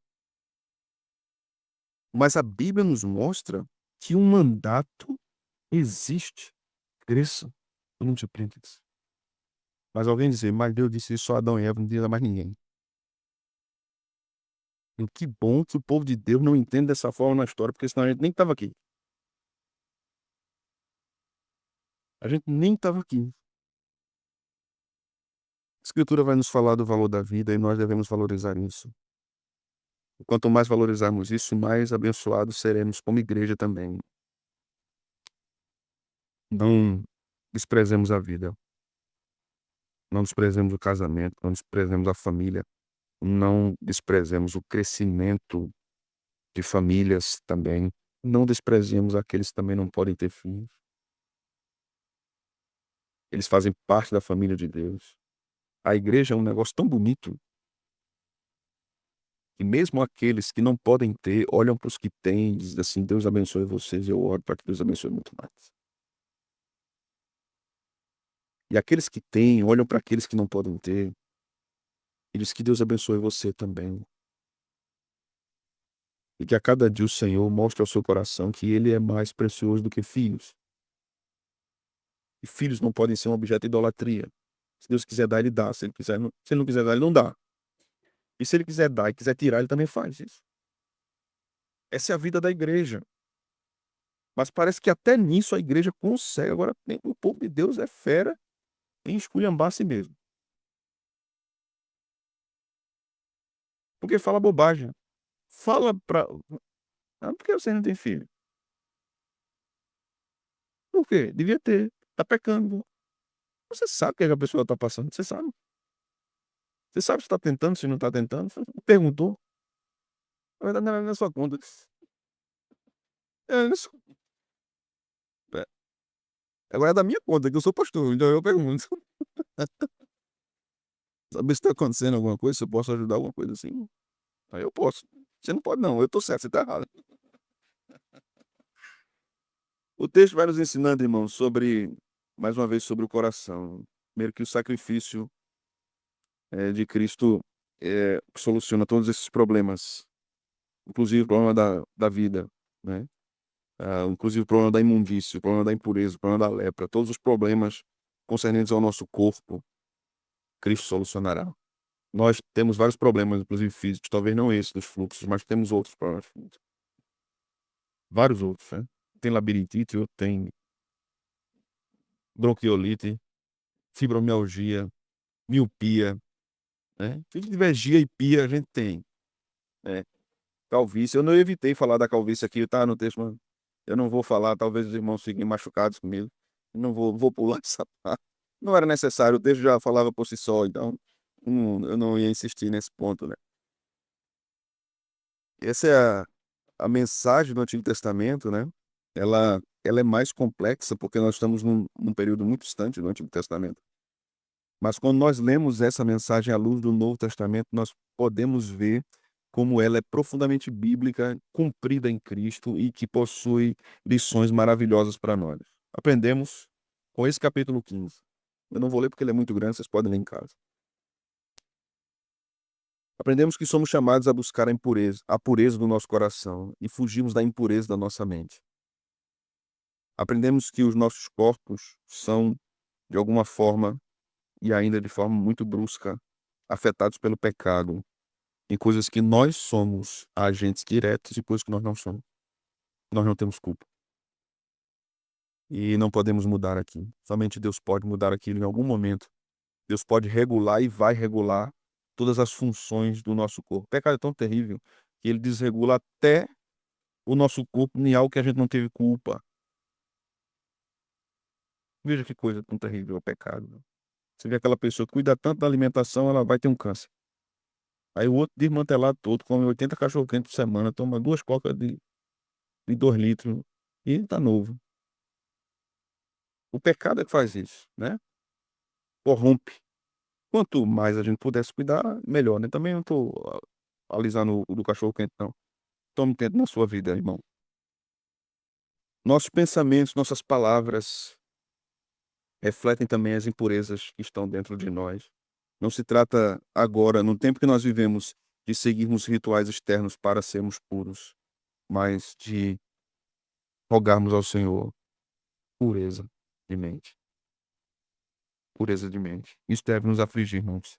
Mas a Bíblia nos mostra que um mandato existe. Cresça e multiplique-se. Mas alguém dizer, mas Deus disse isso só a Adão e Eva, não diz a mais ninguém. E que bom que o povo de Deus não entende dessa forma na história, porque senão a gente nem estava aqui. A gente nem estava aqui. A Escritura vai nos falar do valor da vida e nós devemos valorizar isso. E quanto mais valorizarmos isso, mais abençoados seremos como igreja também. Não desprezemos a vida. Não desprezemos o casamento. Não desprezemos a família. Não desprezemos o crescimento de famílias também. Não desprezemos aqueles que também não podem ter filhos. Eles fazem parte da família de Deus. A igreja é um negócio tão bonito que mesmo aqueles que não podem ter, olham para os que têm e dizem assim, Deus abençoe vocês, eu oro para que Deus abençoe muito mais. E aqueles que têm, olham para aqueles que não podem ter e dizem que Deus abençoe você também. E que a cada dia o Senhor mostre ao seu coração que Ele é mais precioso do que filhos. E filhos não podem ser um objeto de idolatria. Se Deus quiser dar, Ele dá. Se Ele não quiser dar, Ele não dá. E se Ele quiser dar e quiser tirar, Ele também faz isso. Essa é a vida da igreja. Mas parece que até nisso a igreja consegue. Agora, o povo de Deus é fera em esculhambar a si mesmo. Porque fala bobagem. Fala pra... Ah, por que você não tem filho? Por quê? Devia ter. Tá pecando. Você sabe o que é que a pessoa tá passando. Você sabe. Você sabe se tá tentando, se não tá tentando. Perguntou. Na verdade, não é na sua conta. É, na sua... É. Agora é da minha conta, que eu sou pastor. Então eu pergunto. Saber se tá acontecendo alguma coisa, se eu posso ajudar alguma coisa assim. Aí eu posso. Você não pode, não. Eu tô certo, você tá errado. O texto vai nos ensinando, irmão, sobre, mais uma vez, sobre o coração. Primeiro que o sacrifício de Cristo soluciona todos esses problemas, inclusive o problema da vida, né? Inclusive o problema da imundície, o problema da impureza, o problema da lepra, todos os problemas concernentes ao nosso corpo, Cristo solucionará. Nós temos vários problemas, inclusive físicos, talvez não esse dos fluxos, mas temos outros problemas físicos. Vários outros, né? Tem labirintite, outro tem bronquiolite, fibromialgia, miopia, né? Se tiver gia e pia, a gente tem, né? Calvície, eu não evitei falar da calvície aqui, tá no texto, mas eu não vou falar, talvez os irmãos fiquem machucados comigo. Eu não vou pular essa parte. Não era necessário, o texto já falava por si só, então eu não ia insistir nesse ponto, né? Essa é a mensagem do Antigo Testamento, né? Ela é mais complexa porque nós estamos num período muito distante do Antigo Testamento. Mas quando nós lemos essa mensagem à luz do Novo Testamento, nós podemos ver como ela é profundamente bíblica, cumprida em Cristo e que possui lições maravilhosas para nós. Aprendemos com esse capítulo 15. Eu não vou ler porque ele é muito grande, vocês podem ler em casa. Aprendemos que somos chamados a buscar a pureza do nosso coração e fugirmos da impureza da nossa mente. Aprendemos que os nossos corpos são, de alguma forma, e ainda de forma muito brusca, afetados pelo pecado, em coisas que nós somos agentes diretos e coisas que nós não somos. Nós não temos culpa. E não podemos mudar aqui. Somente Deus pode mudar aquilo em algum momento. Deus pode regular e vai regular todas as funções do nosso corpo. O pecado é tão terrível que ele desregula até o nosso corpo em algo que a gente não teve culpa. Veja que coisa tão terrível é o pecado. Você vê aquela pessoa que cuida tanto da alimentação, ela vai ter um câncer. Aí o outro desmantelado todo, come 80 cachorro-quente por semana, toma 2 cocas de 2 litros e tá novo. O pecado é que faz isso, né? Corrompe. Quanto mais a gente pudesse cuidar, melhor, né? Também não tô alisando o do cachorro-quente, não. Tome tempo na sua vida, irmão. Nossos pensamentos, nossas palavras, refletem também as impurezas que estão dentro de nós. Não se trata agora, no tempo que nós vivemos, de seguirmos rituais externos para sermos puros, mas de rogarmos ao Senhor pureza de mente. Pureza de mente. Isso deve nos afligir, irmãos.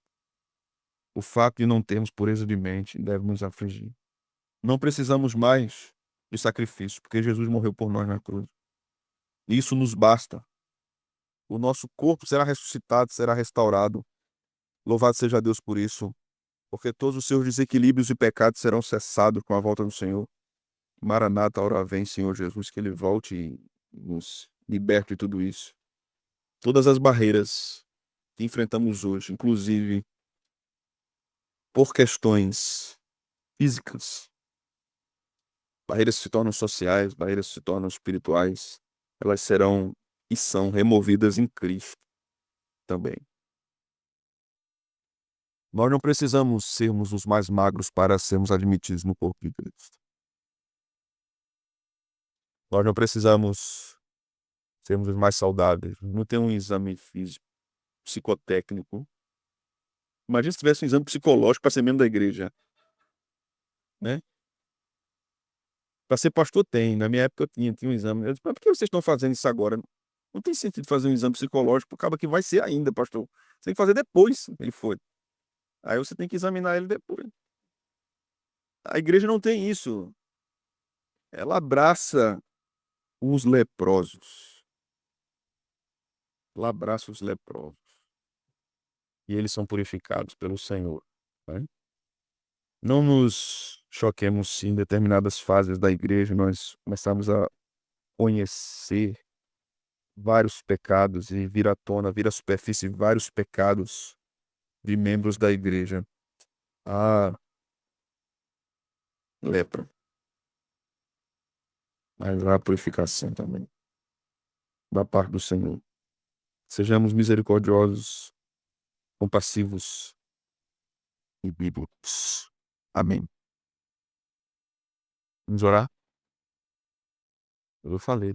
O fato de não termos pureza de mente deve nos afligir. Não precisamos mais de sacrifício, porque Jesus morreu por nós na cruz. Isso nos basta. O nosso corpo será ressuscitado, será restaurado. Louvado seja Deus por isso, porque todos os seus desequilíbrios e pecados serão cessados com a volta do Senhor. Maranata, hora vem, Senhor Jesus, que Ele volte e nos liberte de tudo isso. Todas as barreiras que enfrentamos hoje, inclusive por questões físicas, barreiras se tornam sociais, barreiras se tornam espirituais, elas serão e são removidas em Cristo também. Nós não precisamos sermos os mais magros para sermos admitidos no corpo de Cristo. Nós não precisamos sermos os mais saudáveis. Não tem um exame físico, psicotécnico. Imagina se tivesse um exame psicológico para ser membro da igreja, né? Para ser pastor tem. Na minha época eu tinha um exame. Eu disse, mas por que vocês estão fazendo isso agora? Não tem sentido fazer um exame psicológico, acaba que vai ser ainda, pastor. Você tem que fazer depois, ele foi. Aí você tem que examinar ele depois. A igreja não tem isso. Ela abraça os leprosos. Ela abraça os leprosos. E eles são purificados pelo Senhor, né? Não nos choquemos se em determinadas fases da igreja nós começarmos a conhecer vários pecados e vir à tona, vir à superfície vários pecados de membros da igreja. Ah, lepra. Mas há purificação também da parte do Senhor. Sejamos misericordiosos, compassivos e bíblicos. Amém. Vamos orar? Eu falei.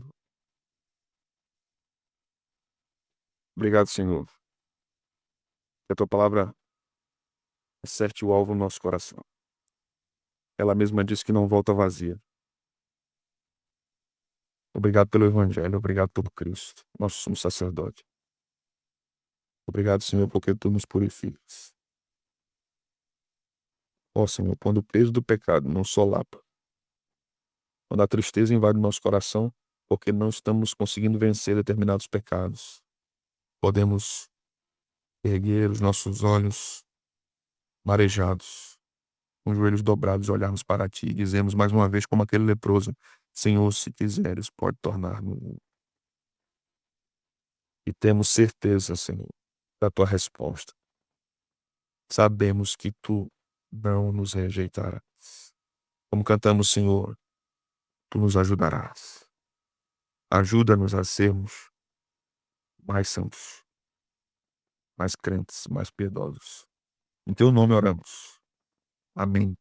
Obrigado, Senhor. Que a tua palavra acerte o alvo no nosso coração. Ela mesma disse que não volta vazia. Obrigado pelo Evangelho, obrigado pelo Cristo, nosso sumo sacerdote. Obrigado, Senhor, porque tu nos purificas. Ó Senhor, quando o peso do pecado não solapa, quando a tristeza invade o nosso coração, porque não estamos conseguindo vencer determinados pecados, podemos erguer os nossos olhos marejados, com os joelhos dobrados, olharmos para ti e dizemos mais uma vez, como aquele leproso: Senhor, se quiseres, pode tornar-me. E temos certeza, Senhor, da tua resposta. Sabemos que tu não nos rejeitarás. Como cantamos, Senhor, tu nos ajudarás. Ajuda-nos a sermos mais santos, mais crentes, mais piedosos. Em teu nome oramos. Amém.